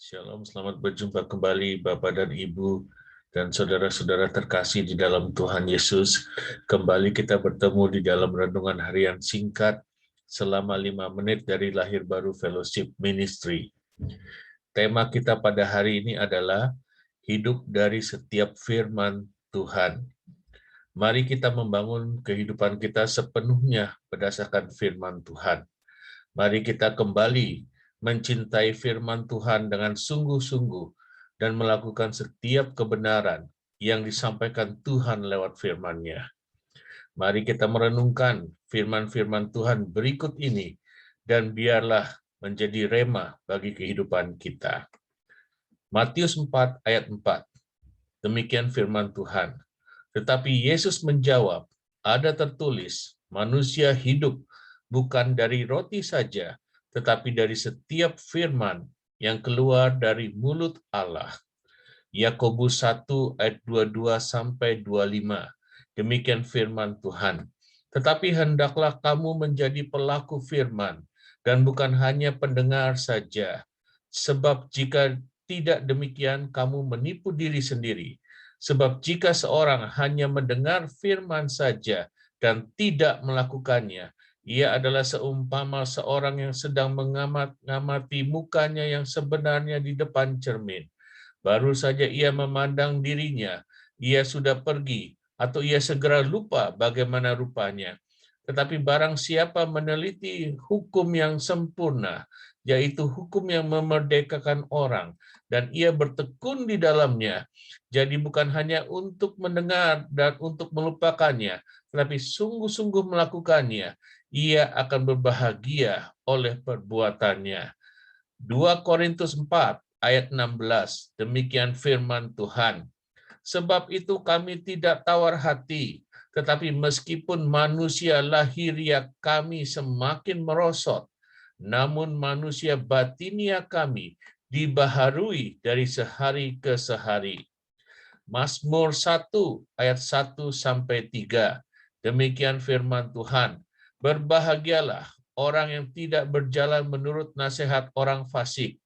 Shalom, selamat berjumpa kembali Bapak dan Ibu dan saudara-saudara terkasih di dalam Tuhan Yesus. Kembali kita bertemu di dalam renungan harian singkat selama 5 menit dari Lahir Baru Fellowship Ministry. Tema kita pada hari ini adalah hidup dari setiap firman Tuhan. Mari kita membangun kehidupan kita sepenuhnya berdasarkan firman Tuhan. Mari kita kembali mencintai firman Tuhan dengan sungguh-sungguh dan melakukan setiap kebenaran yang disampaikan Tuhan lewat firman-Nya. Mari kita merenungkan firman-firman Tuhan berikut ini dan biarlah menjadi rema bagi kehidupan kita. Matius 4 ayat 4. Demikian firman Tuhan. Tetapi Yesus menjawab, ada tertulis, manusia hidup bukan dari roti saja, tetapi dari setiap firman yang keluar dari mulut Allah. Yakobus 1 ayat 22 sampai 25. Demikian firman Tuhan. Tetapi hendaklah kamu menjadi pelaku firman dan bukan hanya pendengar saja. Sebab jika tidak demikian kamu menipu diri sendiri. Sebab jika seorang hanya mendengar firman saja dan tidak melakukannya, ia adalah seumpama seorang yang sedang mengamati mukanya yang sebenarnya di depan cermin. Baru saja ia memandang dirinya, ia sudah pergi, atau ia segera lupa bagaimana rupanya. Tetapi barang siapa meneliti hukum yang sempurna, yaitu hukum yang memerdekakan orang, dan ia bertekun di dalamnya, jadi bukan hanya untuk mendengar dan untuk melupakannya, tetapi sungguh-sungguh melakukannya, ia akan berbahagia oleh perbuatannya. 2 Korintus 4 ayat 16, demikian firman Tuhan. Sebab itu kami tidak tawar hati, tetapi meskipun manusia lahiriah kami semakin merosot, namun manusia batinia kami dibaharui dari sehari ke sehari. Mazmur 1 ayat 1 sampai 3. Demikian firman Tuhan. Berbahagialah orang yang tidak berjalan menurut nasihat orang fasik,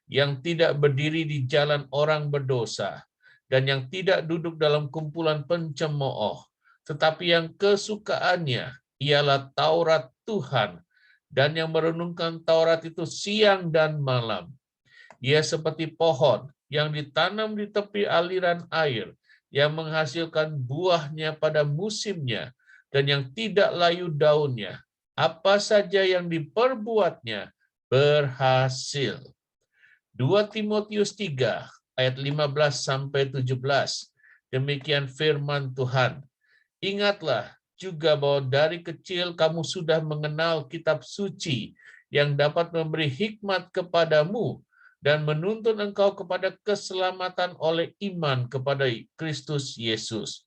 yang tidak berdiri di jalan orang berdosa, dan yang tidak duduk dalam kumpulan pencemooh, tetapi yang kesukaannya ialah Taurat Tuhan, dan yang merenungkan Taurat itu siang dan malam. Ia seperti pohon yang ditanam di tepi aliran air, yang menghasilkan buahnya pada musimnya, dan yang tidak layu daunnya. Apa saja yang diperbuatnya berhasil. 2 Timotius 3 ayat 15 sampai 17. Demikian firman Tuhan. Ingatlah juga bahwa dari kecil kamu sudah mengenal kitab suci yang dapat memberi hikmat kepadamu dan menuntun engkau kepada keselamatan oleh iman kepada Kristus Yesus.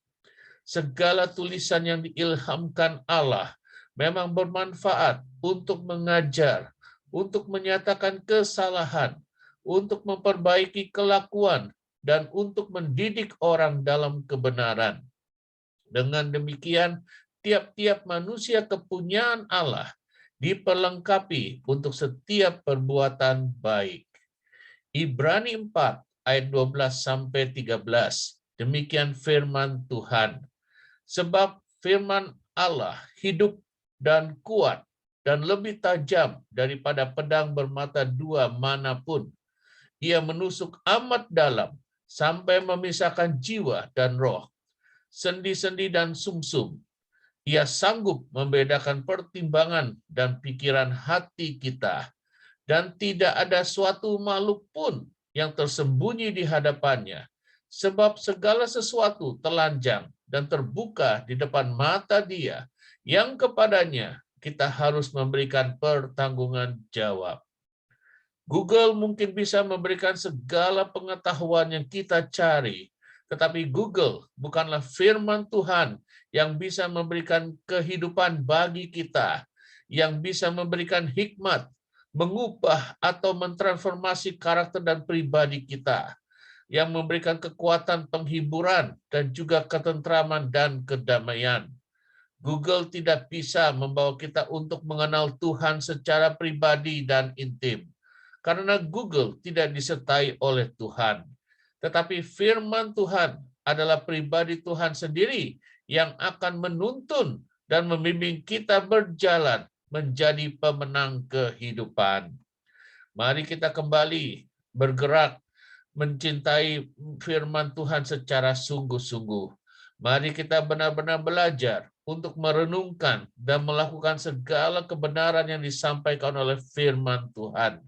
Segala tulisan yang diilhamkan Allah memang bermanfaat untuk mengajar, untuk menyatakan kesalahan, untuk memperbaiki kelakuan, dan untuk mendidik orang dalam kebenaran. Dengan demikian, tiap-tiap manusia kepunyaan Allah diperlengkapi untuk setiap perbuatan baik. Ibrani 4 ayat 12 sampai 13. Demikian firman Tuhan. Sebab firman Allah hidup dan kuat dan lebih tajam daripada pedang bermata dua manapun. Ia menusuk amat dalam sampai memisahkan jiwa dan roh, sendi-sendi dan sumsum. Ia sanggup membedakan pertimbangan dan pikiran hati kita, dan tidak ada suatu makhluk pun yang tersembunyi di hadapannya, sebab segala sesuatu telanjang dan terbuka di depan mata Dia, yang kepadanya kita harus memberikan pertanggungan jawab. Google mungkin bisa memberikan segala pengetahuan yang kita cari, tetapi Google bukanlah firman Tuhan yang bisa memberikan kehidupan bagi kita, yang bisa memberikan hikmat, mengubah atau mentransformasi karakter dan pribadi kita, yang memberikan kekuatan penghiburan dan juga ketentraman dan kedamaian. Google tidak bisa membawa kita untuk mengenal Tuhan secara pribadi dan intim. karena Google tidak disertai oleh Tuhan. Tetapi firman Tuhan adalah pribadi Tuhan sendiri yang akan menuntun dan membimbing kita berjalan menjadi pemenang kehidupan. Mari kita kembali bergerak mencintai firman Tuhan secara sungguh-sungguh. Mari kita benar-benar belajar untuk merenungkan dan melakukan segala kebenaran yang disampaikan oleh firman Tuhan.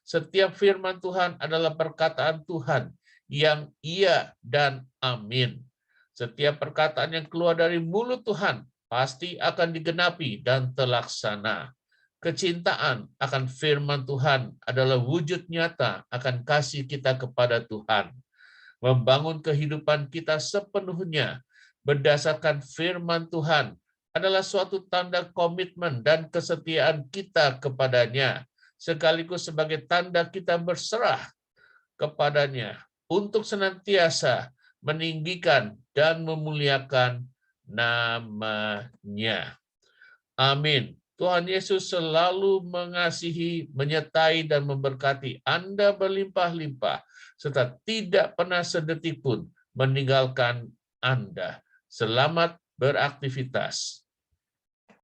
Setiap firman Tuhan adalah perkataan Tuhan yang iya dan amin. Setiap perkataan yang keluar dari mulut Tuhan pasti akan digenapi dan terlaksana. Kecintaan akan firman Tuhan adalah wujud nyata akan kasih kita kepada Tuhan. Membangun kehidupan kita sepenuhnya berdasarkan firman Tuhan adalah suatu tanda komitmen dan kesetiaan kita kepadanya, sekaligus sebagai tanda kita berserah kepadanya untuk senantiasa meninggikan dan memuliakan nama-Nya. Amin. Tuhan Yesus selalu mengasihi, menyertai, dan memberkati Anda berlimpah-limpah, serta tidak pernah sedetik pun meninggalkan Anda. Selamat beraktivitas.